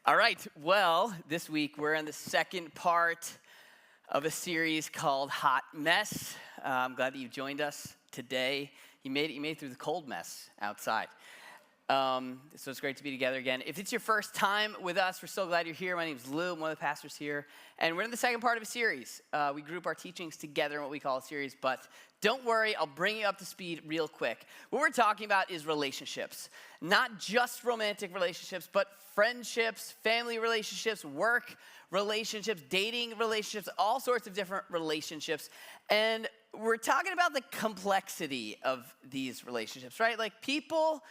All right, well, this week we're in the second part of a series called Hot Mess. I'm glad that you joined us today. You made it through the cold mess outside. So it's great to be together again. If it's your first time with us, we're so glad you're here. My name is Lou. I'm one of the pastors here. And we're in the second part of a series. We group our teachings together in what we call a series. But don't worry, I'll bring you up to speed real quick. What we're talking about is relationships. Not just romantic relationships, but friendships, family relationships, work relationships, dating relationships, all sorts of different relationships. And we're talking about the complexity of these relationships, right? Like people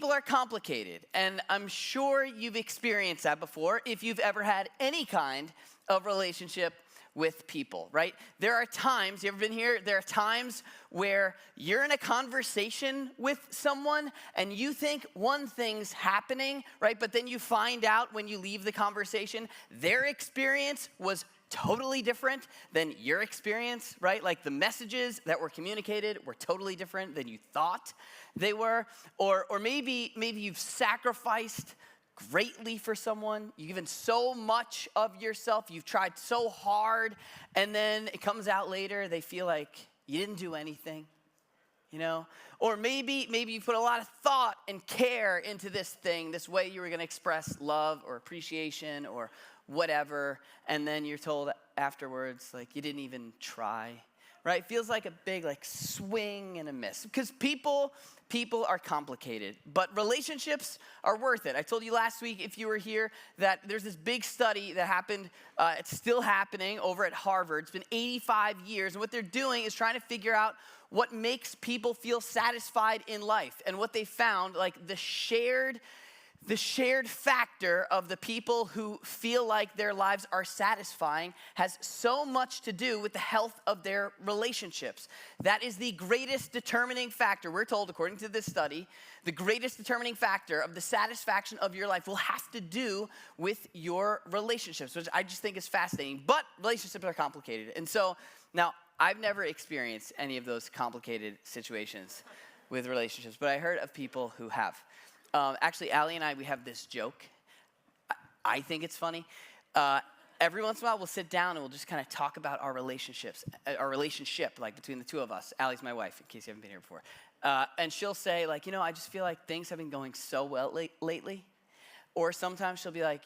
are complicated, and I'm sure you've experienced that before if you've ever had any kind of relationship with people, right? There are times, you ever been here? There are times where you're in a conversation with someone and you think one thing's happening, right? But then you find out when you leave the conversation, their experience was totally different than your experience, right? Like the messages that were communicated were totally different than you thought they were. Or maybe you've sacrificed greatly for someone. You've given so much of yourself. You've tried so hard. And then it comes out later, they feel like you didn't do anything, you know? Or maybe you put a lot of thought and care into this thing, this way you were going to express love or appreciation or whatever, and then you're told afterwards, like, you didn't even try, right? It feels like a big, like, swing and a miss. Because people are complicated, but relationships are worth it. I told you last week, if you were here, that there's this big study that happened, it's still happening over at Harvard. It's been 85 years, and what they're doing is trying to figure out what makes people feel satisfied in life. And what they found, like, the shared factor of the people who feel like their lives are satisfying has so much to do with the health of their relationships. That is the greatest determining factor. We're told, according to this study, the greatest determining factor of the satisfaction of your life will have to do with your relationships, which I just think is fascinating. But relationships are complicated. And so now I've never experienced any of those complicated situations with relationships, but I heard of people who have. Actually, Allie and I, we have this joke. I think it's funny. Every once in a while, we'll sit down and we'll just kind of talk about our relationships, our relationship, like between the two of us. Allie's my wife, in case you haven't been here before. And she'll say, like, I just feel like things have been going so well lately. Or sometimes she'll be like,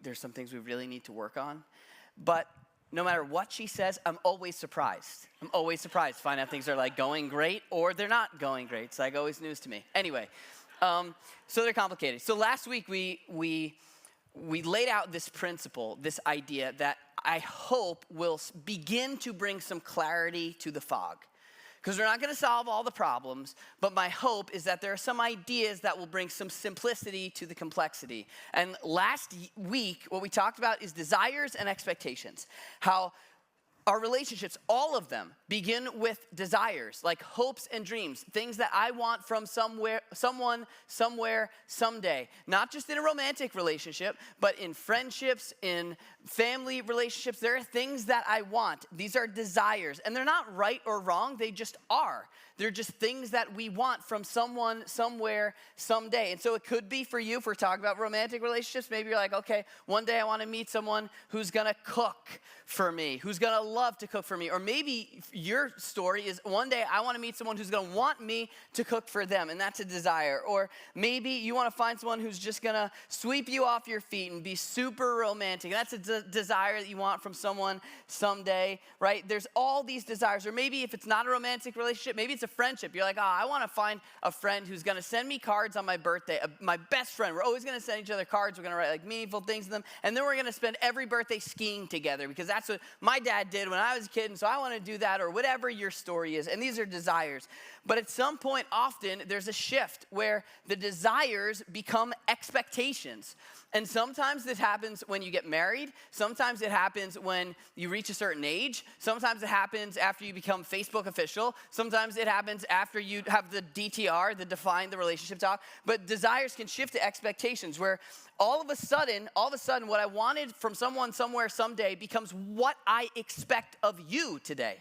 there's some things we really need to work on. But no matter what she says, I'm always surprised. I'm always surprised to find out things are like going great or they're not going great. It's like always news to me. Anyway. So they're complicated. So last week we laid out this principle, this idea that I hope will begin to bring some clarity to the fog. Because we're not going to solve all the problems, but my hope is that there are some ideas that will bring some simplicity to the complexity. And last week, what we talked about is desires and expectations. How our relationships, all of them, begin with desires, like hopes and dreams, things that I want from someone, somewhere, someday. Not just in a romantic relationship, but in friendships, in family relationships. There are things that I want. These are desires, and they're not right or wrong. They just are. They're just things that we want from someone, somewhere, someday. And so it could be for you, if we're talking about romantic relationships, maybe you're like, okay, one day I want to meet someone who's going to cook for me, who's going to love to cook for me. Or maybe your story is one day I want to meet someone who's going to want me to cook for them, and that's a desire. Or maybe you want to find someone who's just going to sweep you off your feet and be super romantic. And that's a desire that you want from someone someday, right? There's all these desires. Or maybe if it's not a romantic relationship, maybe it's a friendship. You're like, I want to find a friend who's going to send me cards on my birthday. My best friend. We're always going to send each other cards. We're going to write like meaningful things in them. And then we're going to spend every birthday skiing together because that's what my dad did when I was a kid. And so I want to do that, or whatever your story is. And these are desires. But at some point, often, there's a shift where the desires become expectations. And sometimes this happens when you get married. Sometimes it happens when you reach a certain age. Sometimes it happens after you become Facebook official. Sometimes it happens after you have the DTR, the define the relationship talk. But desires can shift to expectations where all of a sudden, what I wanted from someone somewhere someday becomes what I expect of you today.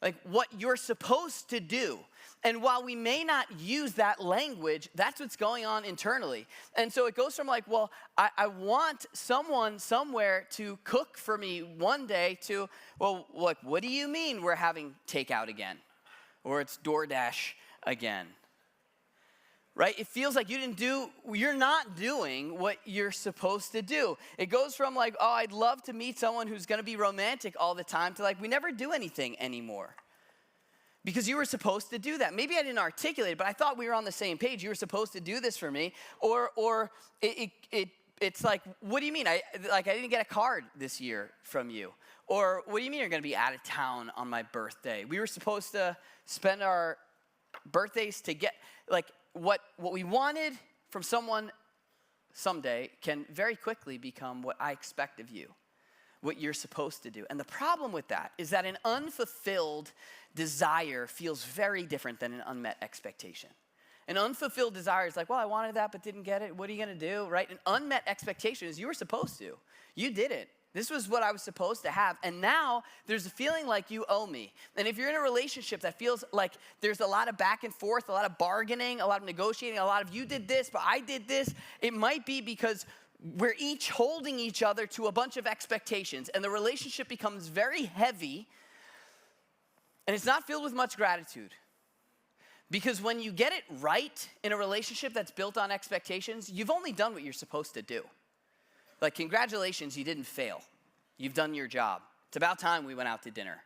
Like what you're supposed to do. And while we may not use that language, that's what's going on internally. And so it goes from like, well, I want someone somewhere to cook for me one day to, well, like, what do you mean we're having takeout again? Or it's DoorDash again? Right? It feels like you're not doing what you're supposed to do. It goes from like, oh, I'd love to meet someone who's gonna be romantic all the time to like, we never do anything anymore. Because you were supposed to do that. Maybe I didn't articulate it, but I thought we were on the same page. You were supposed to do this for me. Or it's like, what do you mean? I didn't get a card this year from you. Or what do you mean you're gonna be out of town on my birthday? We were supposed to spend our birthdays to get, like, what we wanted from someone someday can very quickly become what I expect of you, what you're supposed to do. And the problem with that is that an unfulfilled desire feels very different than an unmet expectation. An unfulfilled desire is like, well, I wanted that but didn't get it. What are you gonna do, right? An unmet expectation is you were supposed to. You didn't. This was what I was supposed to have. And now there's a feeling like you owe me. And if you're in a relationship that feels like there's a lot of back and forth, a lot of bargaining, a lot of negotiating, a lot of you did this, but I did this, it might be because we're each holding each other to a bunch of expectations. And the relationship becomes very heavy. And it's not filled with much gratitude. Because when you get it right in a relationship that's built on expectations, you've only done what you're supposed to do. Like, congratulations, you didn't fail. You've done your job. It's about time we went out to dinner.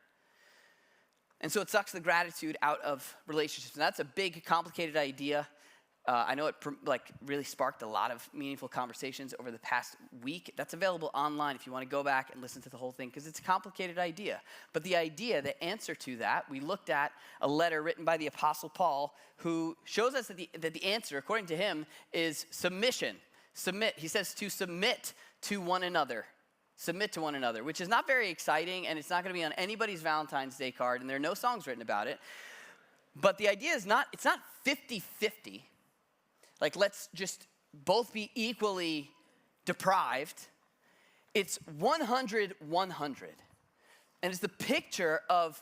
And so it sucks the gratitude out of relationships. And that's a big, complicated idea. I know it really sparked a lot of meaningful conversations over the past week. That's available online if you want to go back and listen to the whole thing, because it's a complicated idea. But the idea, the answer to that, we looked at a letter written by the Apostle Paul, who shows us that the answer, according to him, is submission. Submit. He says to submit to one another. Submit to one another, which is not very exciting, and it's not going to be on anybody's Valentine's Day card, and there are no songs written about it. But the idea is it's not 50-50. Like, let's just both be equally deprived. It's 100-100. And it's the picture of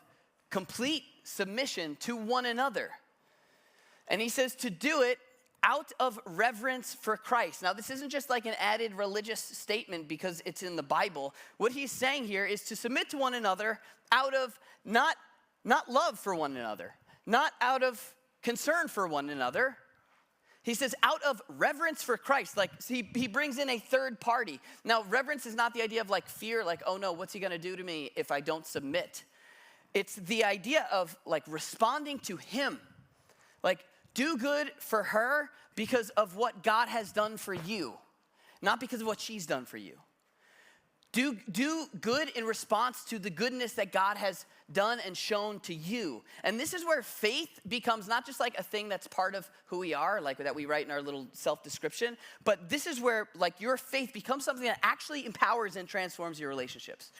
complete submission to one another. And he says to do it out of reverence for Christ. Now, this isn't just like an added religious statement because it's in the Bible. What he's saying here is to submit to one another out of not love for one another, not out of concern for one another. He says out of reverence for Christ. Like, he brings in a third party. Now, reverence is not the idea of like fear, like, oh no, what's he gonna do to me if I don't submit? It's the idea of like responding to him. Like, do good for her because of what God has done for you, not because of what she's done for you. Do good in response to the goodness that God has done and shown to you. And this is where faith becomes not just like a thing that's part of who we are, like that we write in our little self-description, but this is where like your faith becomes something that actually empowers and transforms your relationships.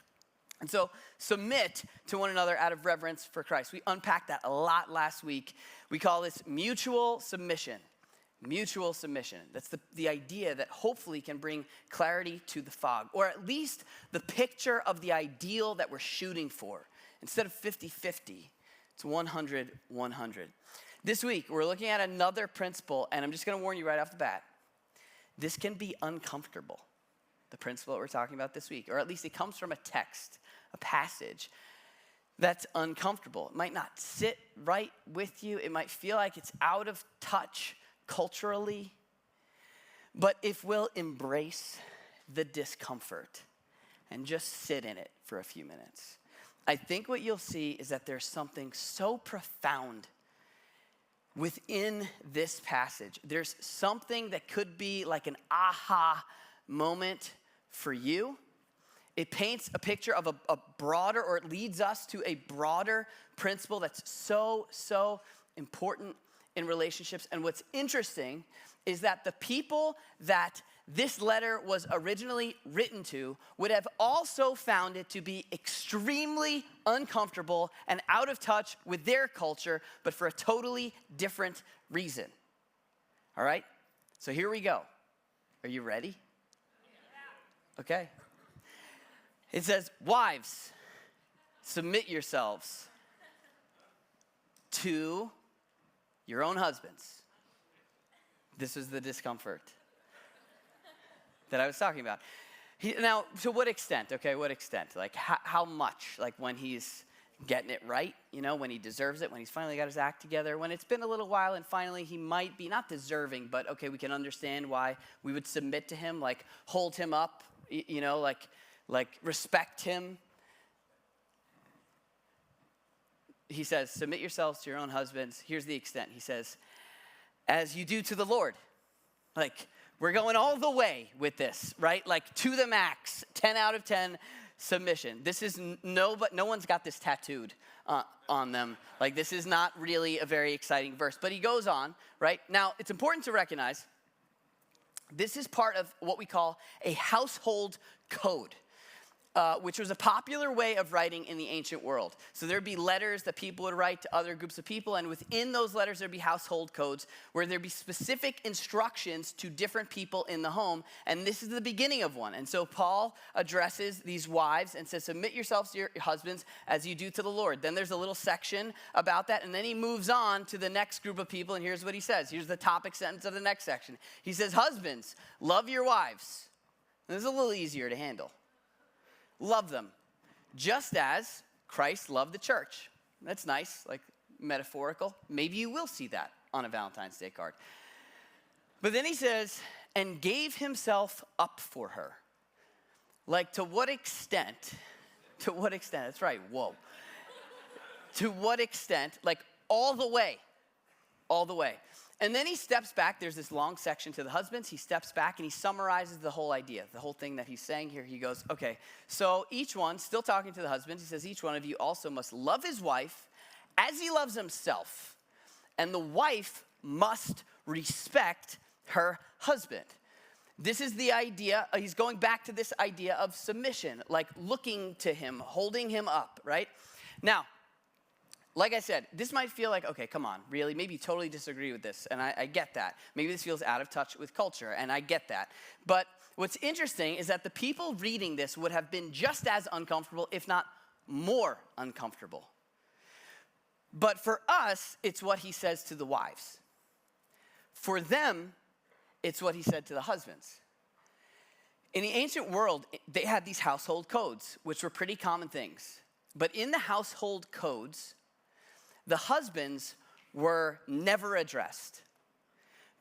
And so submit to one another out of reverence for Christ. We unpacked that a lot last week. We call this mutual submission. Mutual submission. That's the idea that hopefully can bring clarity to the fog, or at least the picture of the ideal that we're shooting for. Instead of 50-50, it's 100-100. This week, we're looking at another principle, and I'm just going to warn you right off the bat. This can be uncomfortable, the principle that we're talking about this week, or at least it comes from a text, a passage that's uncomfortable. It might not sit right with you. It might feel like it's out of touch culturally. But if we'll embrace the discomfort and just sit in it for a few minutes, I think what you'll see is that there's something so profound within this passage. There's something that could be like an aha moment for you. It paints a picture of a broader, or it leads us to a broader principle that's so important in relationships. And what's interesting is that the people that this letter was originally written to would have also found it to be extremely uncomfortable and out of touch with their culture, but for a totally different reason. All right? So here we go. Are you ready? Okay. It says, wives, submit yourselves to your own husbands. This is the discomfort that I was talking about. Now, to what extent? Okay, what extent? Like, how much? Like, when he's getting it right, when he deserves it, when he's finally got his act together, when it's been a little while and finally he might be not deserving, but okay, we can understand why we would submit to him, like hold him up, like respect him. He says, submit yourselves to your own husbands. Here's the extent. He says, as you do to the Lord. Like, we're going all the way with this, right? Like, to the max, 10 out of 10 submission. This is no one's got this tattooed on them. Like, this is not really a very exciting verse. But he goes on, right? Now, it's important to recognize this is part of what we call a household code. Which was a popular way of writing in the ancient world. So there'd be letters that people would write to other groups of people, and within those letters there'd be household codes where there'd be specific instructions to different people in the home, and this is the beginning of one. And so Paul addresses these wives and says, submit yourselves to your husbands as you do to the Lord. Then there's a little section about that, and then he moves on to the next group of people, and here's what he says. Here's the topic sentence of the next section. He says, husbands, love your wives. And this is a little easier to handle. Love them, just as Christ loved the church. That's nice, like metaphorical. Maybe you will see that on a Valentine's Day card. But then he says, and gave himself up for her. Like, to what extent? To what extent? That's right, whoa. To what extent? Like, all the way. All the way. And then he steps back. There's this long section to the husbands. He steps back and he summarizes the whole idea, the whole thing that he's saying here. He goes, okay, so each one, still talking to the husbands, he says, each one of you also must love his wife as he loves himself. And the wife must respect her husband. This is the idea, he's going back to this idea of submission, like looking to him, holding him up, right? Now, like I said, this might feel like, okay, come on, really? Maybe you totally disagree with this, and I get that. Maybe this feels out of touch with culture, and I get that. But what's interesting is that the people reading this would have been just as uncomfortable, if not more uncomfortable. But for us, it's what he says to the wives. For them, it's what he said to the husbands. In the ancient world, they had these household codes, which were pretty common things. But in the household codes, the husbands were never addressed.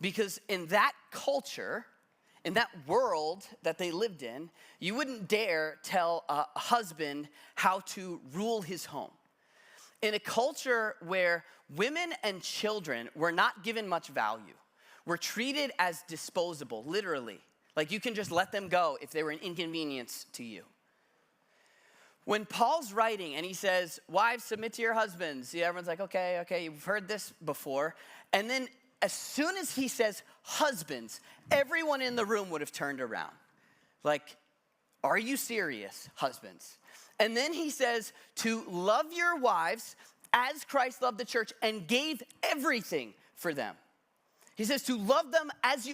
Because in that culture, in that world that they lived in, you wouldn't dare tell a husband how to rule his home. In a culture where women and children were not given much value, were treated as disposable, literally. Like, you can just let them go if they were an inconvenience to you. When Paul's writing and he says, wives, submit to your husbands, everyone's like, okay, you've heard this before. And then as soon as he says husbands, everyone in the room would have turned around. Like, are you serious, husbands? And then he says to love your wives as Christ loved the church and gave everything for them. He says to love them as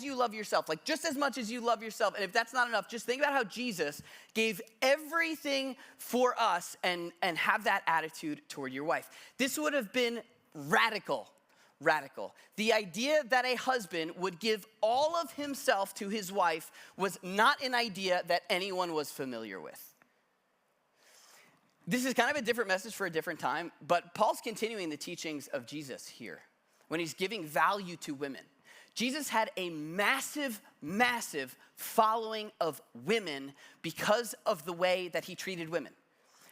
you love yourself, like just as much as you love yourself. And if that's not enough, just think about how Jesus gave everything for us and have that attitude toward your wife. This would have been radical. The idea that a husband would give all of himself to his wife was not an idea that anyone was familiar with. This is kind of a different message for a different time, but Paul's continuing the teachings of Jesus here when he's giving value to women. Jesus had a massive following of women because of the way that he treated women.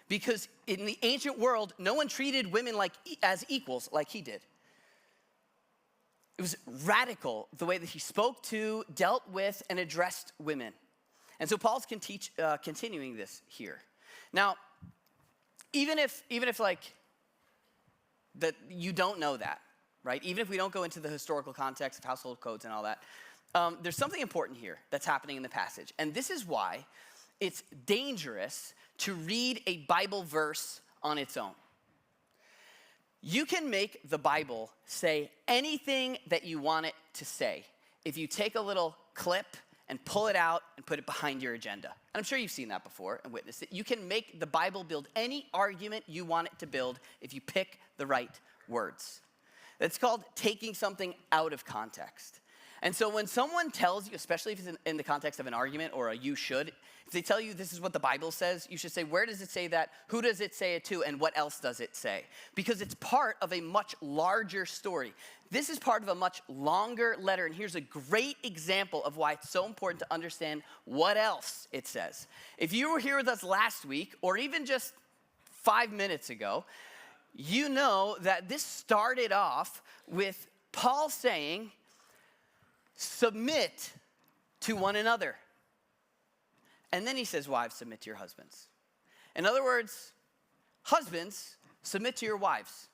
Because in the ancient world, no one treated women as equals like he did. It was radical the way that he spoke to, dealt with, and addressed women. And so Paul's continuing this here. Now, even if like that you don't know that, right? Even if we don't go into the historical context of household codes and all that, there's something important here that's happening in the passage. And this is why it's dangerous to read a Bible verse on its own. You can make the Bible say anything that you want it to say if you take a little clip and pull it out and put it behind your agenda. And I'm sure you've seen that before and witnessed it. You can make the Bible build any argument you want it to build if you pick the right words. It's called taking something out of context. And so when someone tells you, especially if it's in the context of an argument or a you should, if they tell you this is what the Bible says, you should say, where does it say that? Who does it say it to? And what else does it say? Because it's part of a much larger story. This is part of a much longer letter. And here's a great example of why it's so important to understand what else it says. If you were here with us last week, or even just 5 minutes ago, you know that this started off with Paul saying, submit to one another. And then he says, wives, submit to your husbands. In other words, husbands, submit to your wives.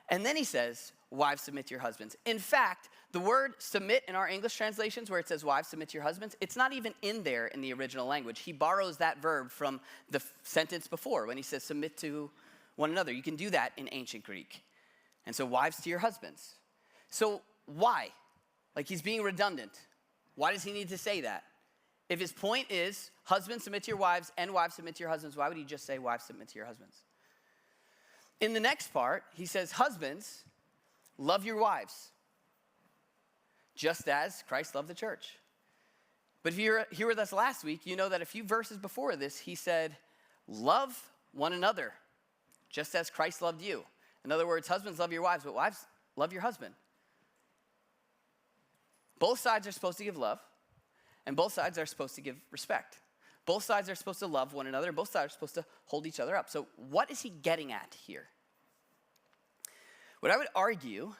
And then he says, wives, submit to your husbands. In fact, the word submit in our English translations, where it says wives, submit to your husbands, it's not even in there in the original language. He borrows that verb from the sentence before when he says submit to one another. You can do that in ancient Greek. And so wives to your husbands. So why? Like, he's being redundant. Why does he need to say that? If his point is, husbands, submit to your wives, and wives, submit to your husbands, why would he just say, wives, submit to your husbands? In the next part, he says, husbands, love your wives, just as Christ loved the church. But if you were here with us last week, you know that a few verses before this, he said, love one another, just as Christ loved you. In other words, husbands, love your wives, but wives, love your husband. Both sides are supposed to give love, and both sides are supposed to give respect. Both sides are supposed to love one another, and both sides are supposed to hold each other up. So what is he getting at here? What I would argue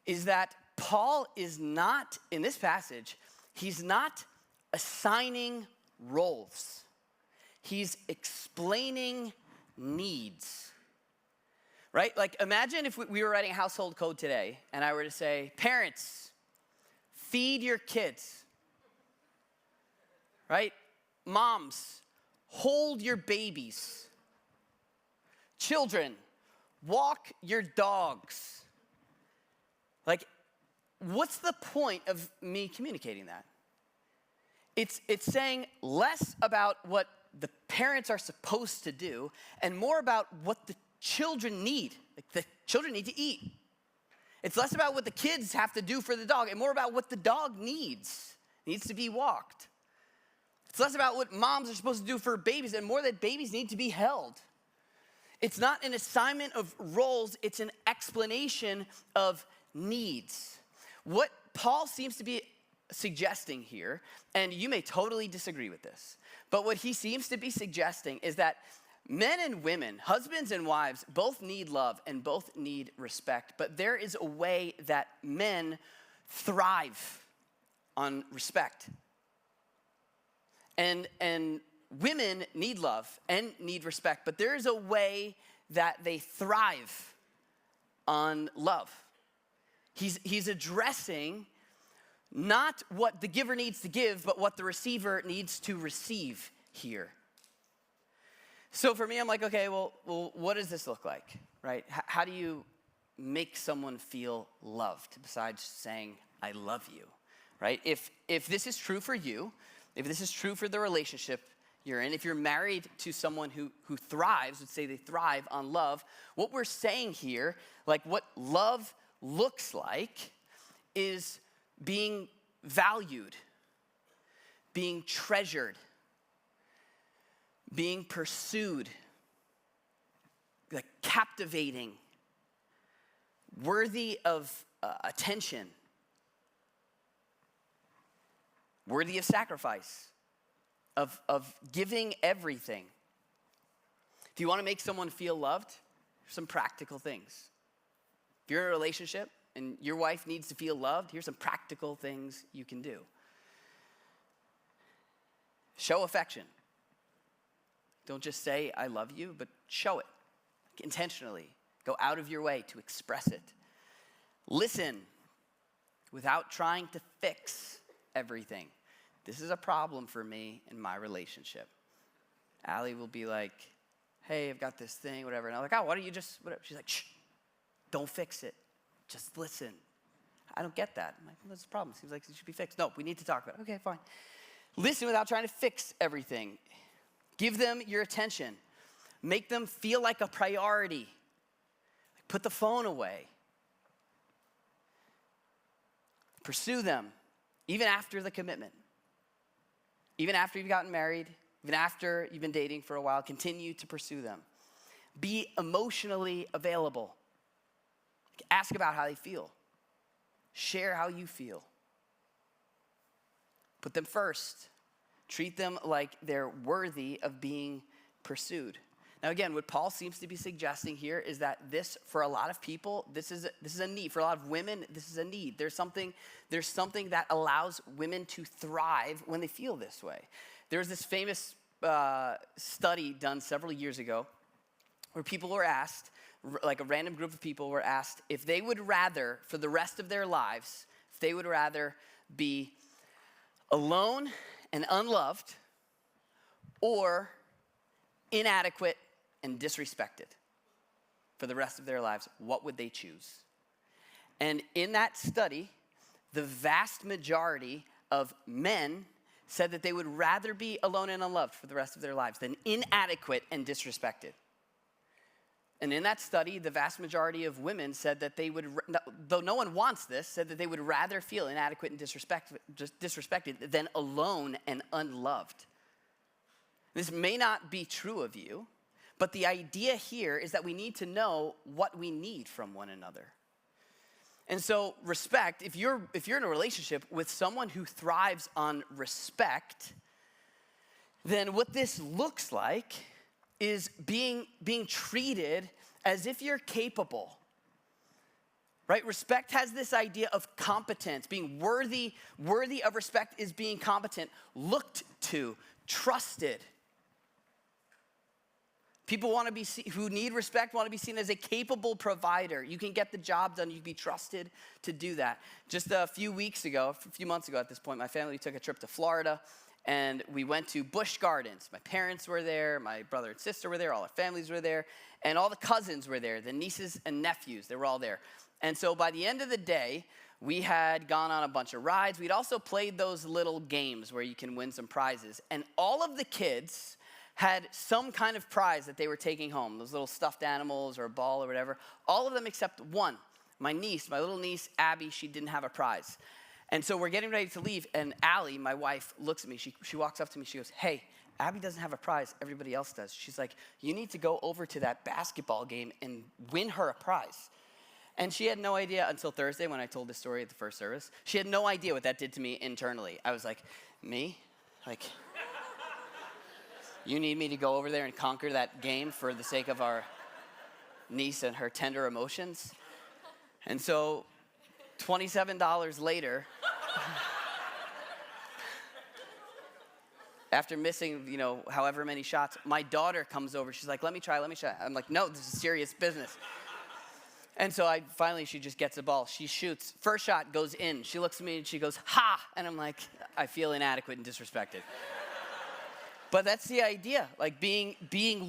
is that Paul is not, in this passage, he's not assigning roles. He's explaining needs, right? Like, imagine if we were writing a household code today, and I were to say, parents, feed your kids, right? Moms, hold your babies. Children, walk your dogs. Like, what's the point of me communicating that? It's saying less about what the parents are supposed to do and more about what the children need. Like, the children need to eat. It's less about what the kids have to do for the dog and more about what the dog needs. It needs to be walked. It's less about what moms are supposed to do for babies and more that babies need to be held. It's not an assignment of roles, it's an explanation of needs. What Paul seems to be suggesting here, and you may totally disagree with this, but what he seems to be suggesting is that men and women, husbands and wives, both need love and both need respect, but there is a way that men thrive on respect. And women need love and need respect, but there is a way that they thrive on love. He's addressing not what the giver needs to give, but what the receiver needs to receive here. So for me, I'm like, okay, well, what does this look like, right? How do you make someone feel loved besides saying, I love you, right? If this is true for you, if this is true for the relationship you're in, if you're married to someone who thrives, would say they thrive on love, what we're saying here, like what love looks like, is being valued, being treasured, being pursued, like captivating, worthy of attention, worthy of sacrifice, of giving everything. If you want to make someone feel loved, some practical things. If you're in a relationship and your wife needs to feel loved, here's some practical things you can do. Show affection. Don't just say, I love you, but show it intentionally. Go out of your way to express it. Listen without trying to fix everything. This is a problem for me in my relationship. Allie will be like, hey, I've got this thing, whatever. And I'm like, oh, why don't you just, whatever. She's like, shh, don't fix it. Just listen. I don't get that. I'm like, well, that's a problem. Seems like it should be fixed. No, we need to talk about it. Okay, fine. Listen without trying to fix everything. Give them your attention. Make them feel like a priority. Put the phone away. Pursue them, even after the commitment. Even after you've gotten married, even after you've been dating for a while, continue to pursue them. Be emotionally available. Ask about how they feel. Share how you feel. Put them first. Treat them like they're worthy of being pursued. Now again, what Paul seems to be suggesting here is that this, for a lot of people, this is a need. For a lot of women, this is a need. There's something that allows women to thrive when they feel this way. There's this famous study done several years ago where people were asked, like a random group of people were asked, if they would rather, for the rest of their lives, if they would rather be alone and unloved or inadequate and disrespected for the rest of their lives, what would they choose? And in that study, the vast majority of men said that they would rather be alone and unloved for the rest of their lives than inadequate and disrespected. And in that study, the vast majority of women said that they would, though no one wants this, said that they would rather feel inadequate and disrespected than alone and unloved. This may not be true of you, but the idea here is that we need to know what we need from one another. And so respect, if you're in a relationship with someone who thrives on respect, then what this looks like is being treated as if you're capable. Right? Respect has this idea of competence. Being worthy of respect is being competent, looked to, trusted. People who need respect want to be seen as a capable provider. You can get the job done. You can be trusted to do that. Just a few months ago at this point, my family took a trip to Florida, and we went to Busch Gardens. My parents were there. My brother and sister were there. All our families were there. And all the cousins were there, the nieces and nephews. They were all there. And so by the end of the day, we had gone on a bunch of rides. We'd also played those little games where you can win some prizes. And all of the kids had some kind of prize that they were taking home, those little stuffed animals or a ball or whatever. All of them except one. My little niece, Abby, she didn't have a prize. And so we're getting ready to leave, and Allie, my wife, looks at me. She walks up to me. She goes, "Hey, Abby doesn't have a prize. Everybody else does." She's like, "You need to go over to that basketball game and win her a prize." And she had no idea until Thursday when I told this story at the first service. She had no idea what that did to me internally. I was like, me? Like, you need me to go over there and conquer that game for the sake of our niece and her tender emotions? And so $27 later, after missing, however many shots, my daughter comes over. She's like, let me try. I'm like, no, this is serious business. And so she just gets the ball. She shoots. First shot goes in. She looks at me and she goes, "Ha!" And I'm like, I feel inadequate and disrespected. But that's the idea, like being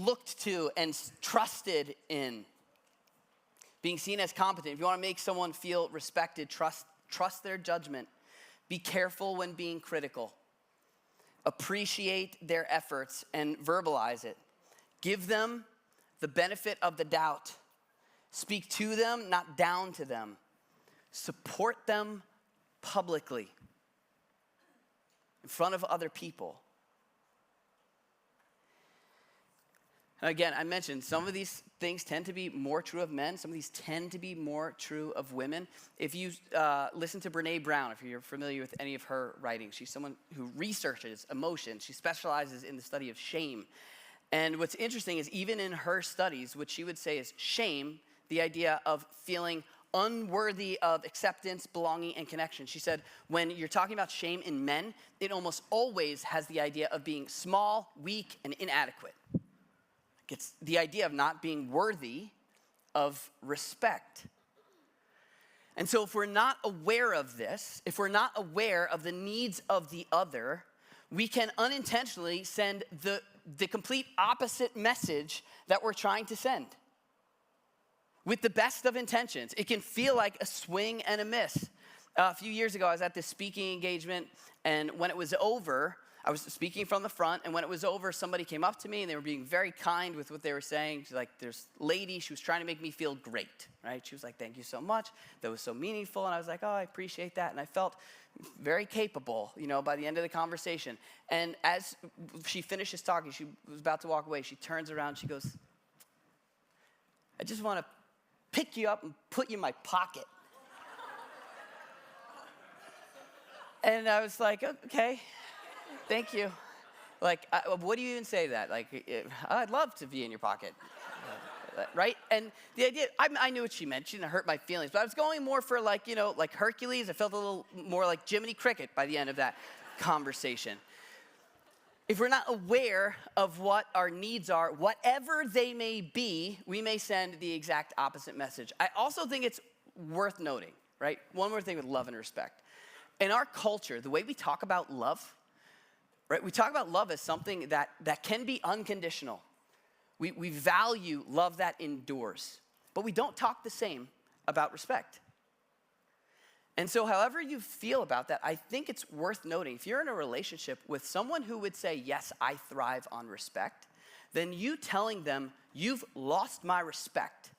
looked to and trusted in. Being seen as competent. If you want to make someone feel respected, trust their judgment. Be careful when being critical. Appreciate their efforts and verbalize it. Give them the benefit of the doubt. Speak to them, not down to them. Support them publicly in front of other people. And again, I mentioned some of these things tend to be more true of men. Some of these tend to be more true of women. If you listen to Brené Brown, if you're familiar with any of her writings, she's someone who researches emotion. She specializes in the study of shame. And what's interesting is even in her studies, what she would say is shame, the idea of feeling unworthy of acceptance, belonging, and connection. She said, when you're talking about shame in men, it almost always has the idea of being small, weak, and inadequate. It's the idea of not being worthy of respect. And so if we're not aware of this, if we're not aware of the needs of the other, we can unintentionally send the complete opposite message that we're trying to send. With the best of intentions, it can feel like a swing and a miss. A few years ago, I was at this speaking engagement, and when it was over, I was speaking from the front, and when it was over, somebody came up to me, and they were being very kind with what they were saying. She's like, there's a lady, she was trying to make me feel great, right? She was like, thank you so much. That was so meaningful. And I was like, oh, I appreciate that. And I felt very capable, by the end of the conversation. And as she finishes talking, she was about to walk away. She turns around, she goes, I just want to pick you up and put you in my pocket. And I was like, okay, thank you. Like, what do you even say to that? Like, I'd love to be in your pocket, right? And the idea, I knew what she meant. She didn't hurt my feelings, but I was going more for like Hercules. I felt a little more like Jiminy Cricket by the end of that conversation. If we're not aware of what our needs are, whatever they may be, we may send the exact opposite message. I also think it's worth noting, right? One more thing with love and respect. In our culture, the way we talk about love, right? We talk about love as something that can be unconditional. We value love that endures, but we don't talk the same about respect. And so however you feel about that, I think it's worth noting. If you're in a relationship with someone who would say, yes, I thrive on respect, then you telling them you've lost my respect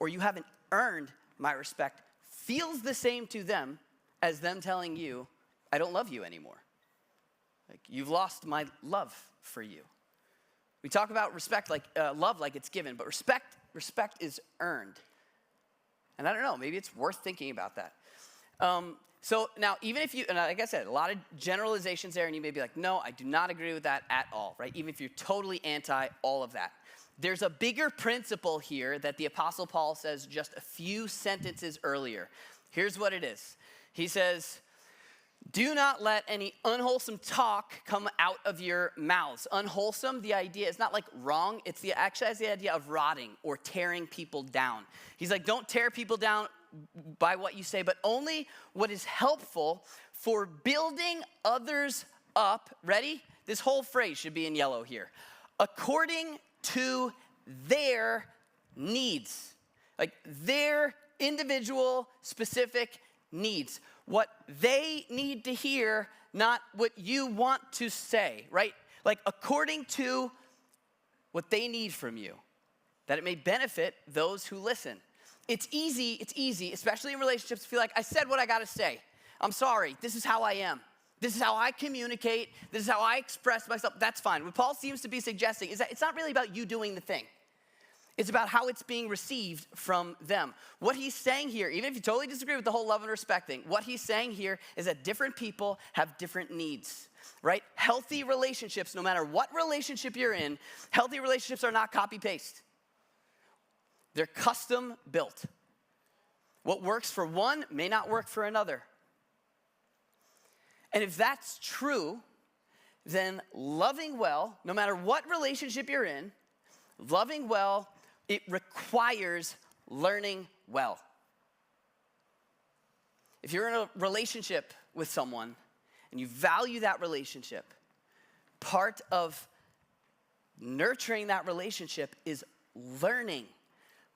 or you haven't earned my respect feels the same to them as them telling you, I don't love you anymore. Like, you've lost my love for you. We talk about respect like love like it's given, but respect is earned. And I don't know, maybe it's worth thinking about that. So now, even if you, and like I said, a lot of generalizations there, and you may be like, no, I do not agree with that at all, right? Even if you're totally anti all of that. There's a bigger principle here that the Apostle Paul says just a few sentences earlier. Here's what it is. He says, do not let any unwholesome talk come out of your mouths. Unwholesome, the idea is not like wrong. It's actually has the idea of rotting or tearing people down. He's like, don't tear people down by what you say, but only what is helpful for building others up. Ready? This whole phrase should be in yellow here. According to their needs. Like their individual specific needs. What they need to hear, not what you want to say, right? Like according to what they need from you, that it may benefit those who listen. It's easy, especially in relationships, to feel like I said what I gotta say. I'm sorry, this is how I am. This is how I communicate. This is how I express myself. That's fine. What Paul seems to be suggesting is that it's not really about you doing the thing. It's about how it's being received from them. What he's saying here, even if you totally disagree with the whole love and respect thing, what he's saying here is that different people have different needs, right? Healthy relationships, no matter what relationship you're in, healthy relationships are not copy-paste. They're custom built. What works for one may not work for another. And if that's true, then loving well, no matter what relationship you're in, loving well, it requires learning well. If you're in a relationship with someone and you value that relationship, part of nurturing that relationship is learning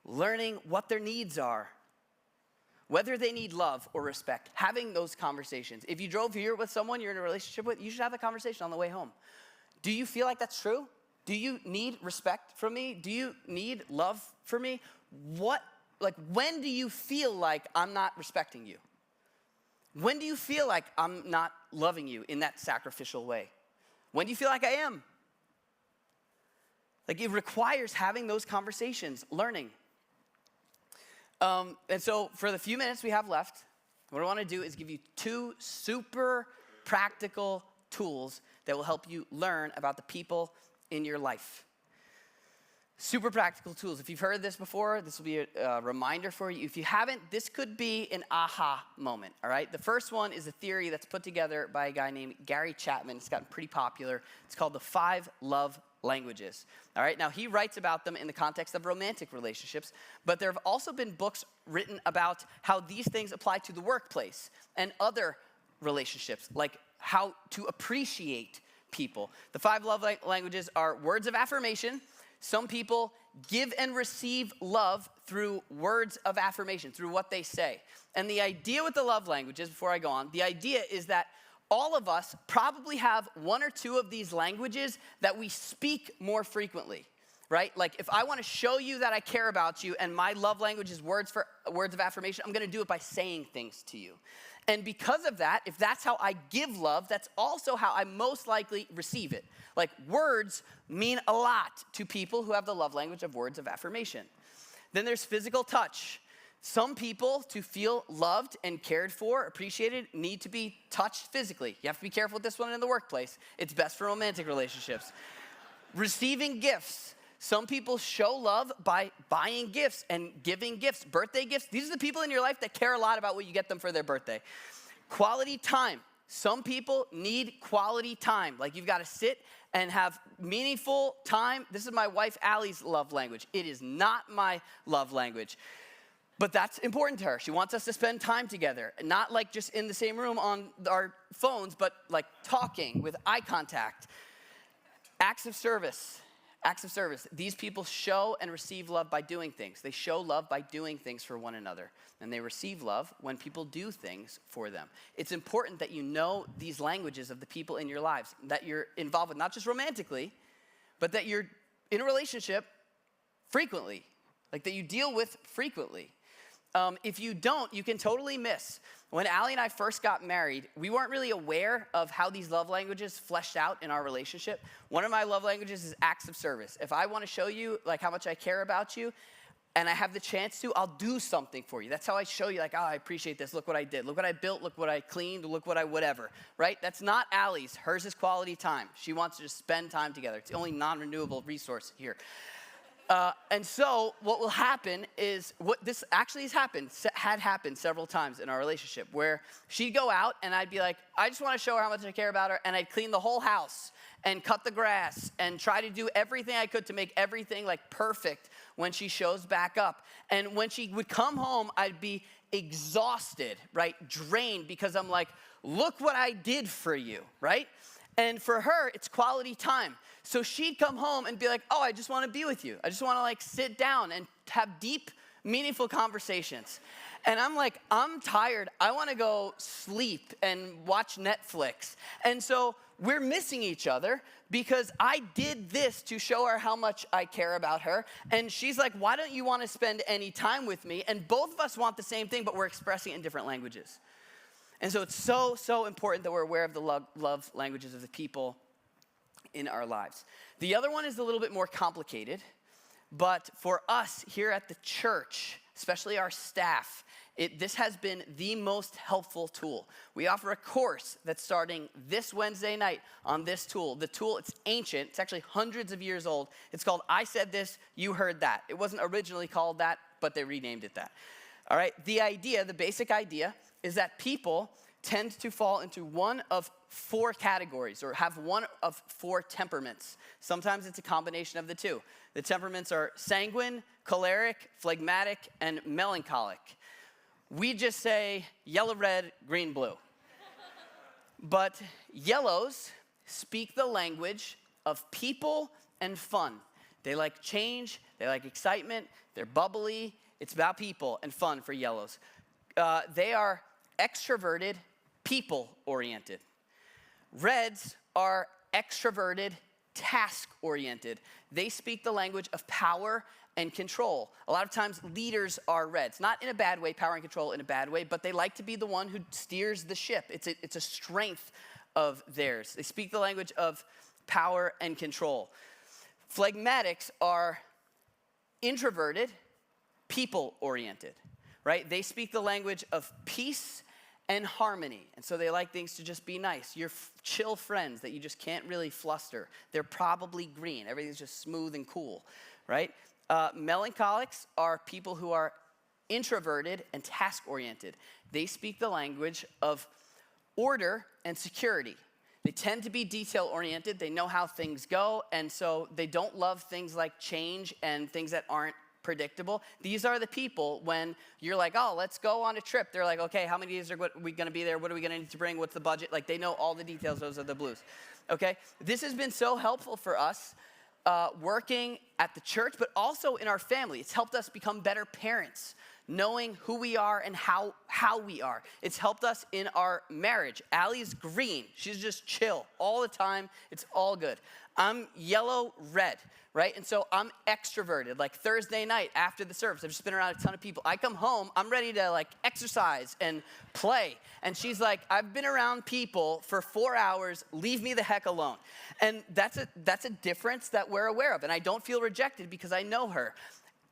what their needs are, whether they need love or respect, having those conversations. If you drove here with someone you're in a relationship with, you should have a conversation on the way home. Do you feel like that's true? Do you need respect from me? Do you need love for me? When do you feel like I'm not respecting you? When do you feel like I'm not loving you in that sacrificial way? When do you feel like I am? Like, it requires having those conversations, learning. And so for the few minutes we have left, what I want to do is give you 2 super practical tools that will help you learn about the people in your life. Super practical tools. If you've heard this before, this will be a reminder for you. If you haven't, this could be an aha moment, all right? The first one is a theory that's put together by a guy named Gary Chapman. It's gotten pretty popular. It's called the 5 love languages, all right? Now, he writes about them in the context of romantic relationships, but there have also been books written about how these things apply to the workplace and other relationships, like how to appreciate people. The 5 love languages are words of affirmation. Some people give and receive love through words of affirmation, through what they say. And the idea with the love languages, before I go on, the idea is that all of us probably have one or two of these languages that we speak more frequently, right? Like if I want to show you that I care about you and my love language is words of affirmation, I'm going to do it by saying things to you. And because of that, if that's how I give love, that's also how I most likely receive it. Like words mean a lot to people who have the love language of words of affirmation. Then there's physical touch. Some people, to feel loved and cared for, appreciated, need to be touched physically. You have to be careful with this one in the workplace. It's best for romantic relationships. Receiving gifts. Some people show love by buying gifts and giving gifts, birthday gifts. These are the people in your life that care a lot about what you get them for their birthday. Quality time. Some people need quality time. Like you've got to sit and have meaningful time. This is my wife Allie's love language. It is not my love language. But that's important to her. She wants us to spend time together. Not like just in the same room on our phones, but like talking with eye contact. Acts of service. Acts of service. These people show and receive love by doing things. They show love by doing things for one another. And they receive love when people do things for them. It's important that you know these languages of the people in your lives, that you're involved with, not just romantically, but that you're in a relationship frequently, like that you deal with frequently. If you don't, you can totally miss. When Allie and I first got married, we weren't really aware of how these love languages fleshed out in our relationship. One of my love languages is acts of service. If I want to show you like how much I care about you and I have the chance to, I'll do something for you. That's how I show you like, oh, I appreciate this. Look what I did. Look what I built. Look what I cleaned. Look what I whatever, right? That's not Allie's. Hers is quality time. She wants to just spend time together. It's the only non-renewable resource here. And so what will happen is, what this actually had happened several times in our relationship, where she'd go out and I'd be like, I just want to show her how much I care about her, and I'd clean the whole house and cut the grass and try to do everything I could to make everything like perfect when she shows back up. And when she would come home, I'd be exhausted, right? Drained, because I'm like, look what I did for you, right? And for her, it's quality time. So she'd come home and be like, oh, I just want to be with you. I just want to like sit down and have deep, meaningful conversations. And I'm like, I'm tired. I want to go sleep and watch Netflix. And so we're missing each other because I did this to show her how much I care about her. And she's like, why don't you want to spend any time with me? And both of us want the same thing, but we're expressing it in different languages. And so it's so important that we're aware of the love languages of the people in our lives. The other one is a little bit more complicated, but for us here at the church, especially our staff, this has been the most helpful tool. We offer a course that's starting this Wednesday night on this tool. The tool, it's ancient. It's actually hundreds of years old. It's called I Said This, You Heard That. It wasn't originally called that, but they renamed it that. All right, the basic idea is that people tend to fall into one of four categories or have one of four temperaments. Sometimes it's a combination of the two. The temperaments are sanguine, choleric, phlegmatic, and melancholic. We just say yellow, red, green, blue. But yellows speak the language of people and fun. They like change, they like excitement, they're bubbly. It's about people and fun for yellows. They are extroverted, people-oriented. Reds are extroverted, task-oriented. They speak the language of power and control. A lot of times leaders are reds, not in a bad way, power and control in a bad way, but they like to be the one who steers the ship. It's a strength of theirs. They speak the language of power and control. Phlegmatics are introverted, people-oriented, right? They speak the language of peace and harmony. And so they like things to just be nice. Your chill friends that you just can't really fluster. They're probably green. Everything's just smooth and cool, right? Melancholics are people who are introverted and task-oriented. They speak the language of order and security. They tend to be detail-oriented. They know how things go, and so they don't love things like change and things that aren't predictable. These are the people when you're like, oh, let's go on a trip. They're like, okay, how many days are we going to be there? What are we going to need to bring? What's the budget? Like, they know all the details. Those are the blues, okay? This has been so helpful for us working at the church, but also in our family. It's helped us become better parents, knowing who we are and how we are. It's helped us in our marriage. Allie's green. She's just chill all the time. It's all good. I'm yellow, red, right? And so I'm extroverted. Like Thursday night after the service, I've just been around a ton of people. I come home, I'm ready to like exercise and play. And she's like, I've been around people for 4 hours, leave me the heck alone. And that's a difference that we're aware of. And I don't feel rejected because I know her.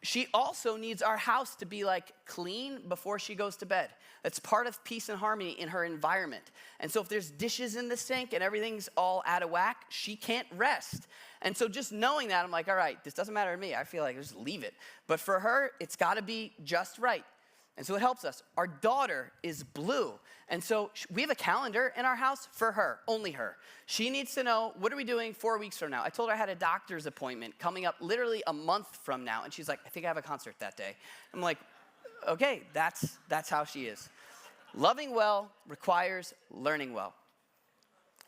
She also needs our house to be like clean before she goes to bed. That's part of peace and harmony in her environment. And so if there's dishes in the sink and everything's all out of whack, she can't rest. And so just knowing that, I'm like, all right, this doesn't matter to me. I feel like just leave it. But for her, it's got to be just right. And so it helps us. Our daughter is blue. And so we have a calendar in our house for her, only her. She needs to know, what are we doing 4 weeks from now? I told her I had a doctor's appointment coming up literally a month from now. And she's like, I think I have a concert that day. I'm like, okay, that's how she is. Loving well requires learning well.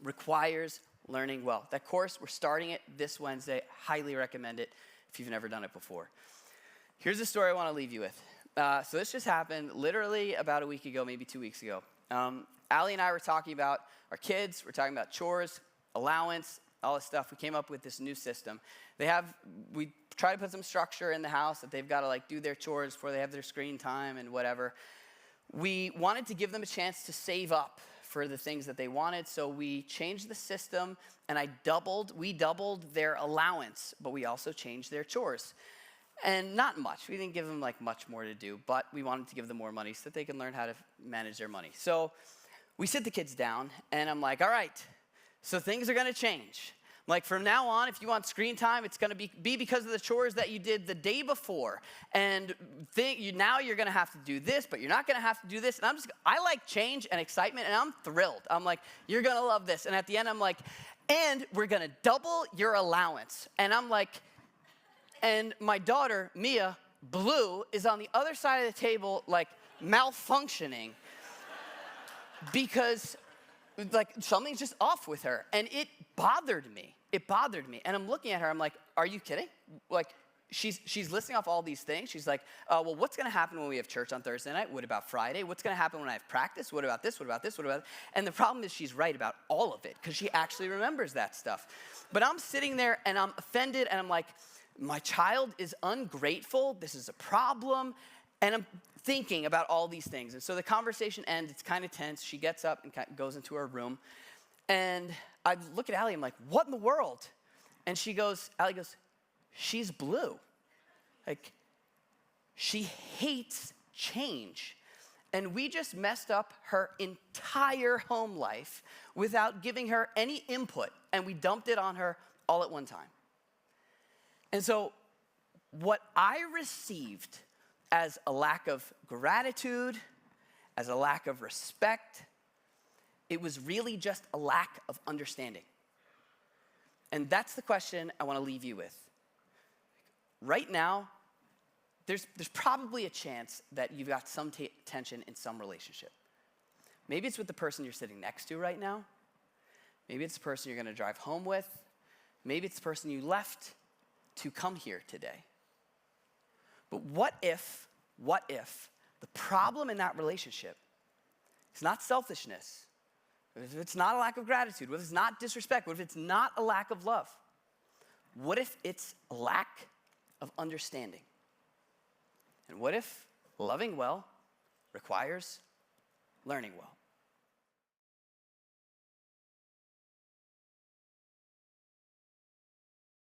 Requires learning well. That course, we're starting it this Wednesday. Highly recommend it if you've never done it before. Here's the story I want to leave you with. So this just happened literally about a week ago, maybe 2 weeks ago. Allie and I were talking about our kids. We're talking about chores, allowance, all this stuff. We came up with this new system. We try to put some structure in the house that they've got to like do their chores before they have their screen time and whatever. We wanted to give them a chance to save up for the things that they wanted, so we changed the system, and we doubled their allowance, but we also changed their chores. And not much. We didn't give them like much more to do, but we wanted to give them more money so that they can learn how to manage their money. So we sit the kids down, and I'm like, all right, so things are gonna change. Like from now on, if you want screen time, it's gonna be because of the chores that you did the day before. And now you're gonna have to do this, but you're not gonna have to do this. And I like change and excitement, and I'm thrilled. I'm like, you're gonna love this. And at the end, I'm like, and we're gonna double your allowance. And I'm like, and my daughter, Mia, blue, is on the other side of the table, like malfunctioning because like something's just off with her. And it bothered me. And I'm looking at her, I'm like, are you kidding? Like, she's listing off all these things. She's like, well, what's gonna happen when we have church on Thursday night? What about Friday? What's gonna happen when I have practice? What about this? What about this? What about that? And the problem is she's right about all of it because she actually remembers that stuff. But I'm sitting there and I'm offended and I'm like, my child is ungrateful. This is a problem. And I'm thinking about all these things. And so the conversation ends. It's kind of tense. She gets up and goes into her room. And I look at Allie. I'm like, what in the world? And Allie goes, she's blue. Like, she hates change. And we just messed up her entire home life without giving her any input. And we dumped it on her all at one time. And so what I received as a lack of gratitude, as a lack of respect, it was really just a lack of understanding. And that's the question I want to leave you with. Right now, there's probably a chance that you've got some tension in some relationship. Maybe it's with the person you're sitting next to right now. Maybe it's the person you're going to drive home with. Maybe it's the person you left to come here today. But what if the problem in that relationship is not selfishness, if it's not a lack of gratitude, what if it's not disrespect, what if it's not a lack of love? What if it's a lack of understanding? And what if loving well requires learning well?